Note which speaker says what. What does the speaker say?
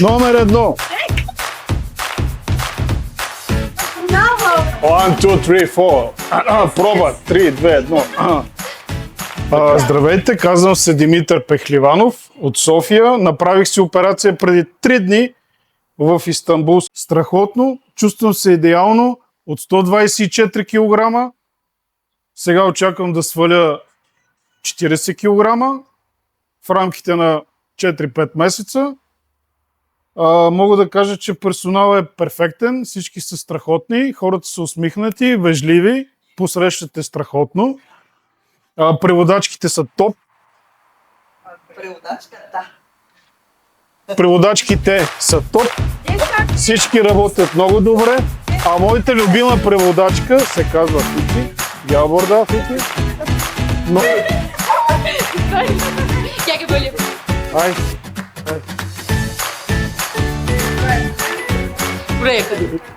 Speaker 1: Номер 1. One, two, three, four. Проба. 3, 2, 1. Здравейте, казвам се Димитър Пехливанов от София. Направих си операция преди 3 дни в Истанбул. Страхотно, чувствам се идеално от 124 кг. Сега очаквам да сваля 40 кг в рамките на 4-5 месеца. Мога да кажа, че персоналът е перфектен, всички са страхотни, хората са усмихнати, вежливи, посрещате страхотно. Преводачките са топ. Преводачките са топ. Всички работят много добре. А моята любима преводачка се казва Фити. Гялборда Фити. Но... Ай.
Speaker 2: Buraya kadar.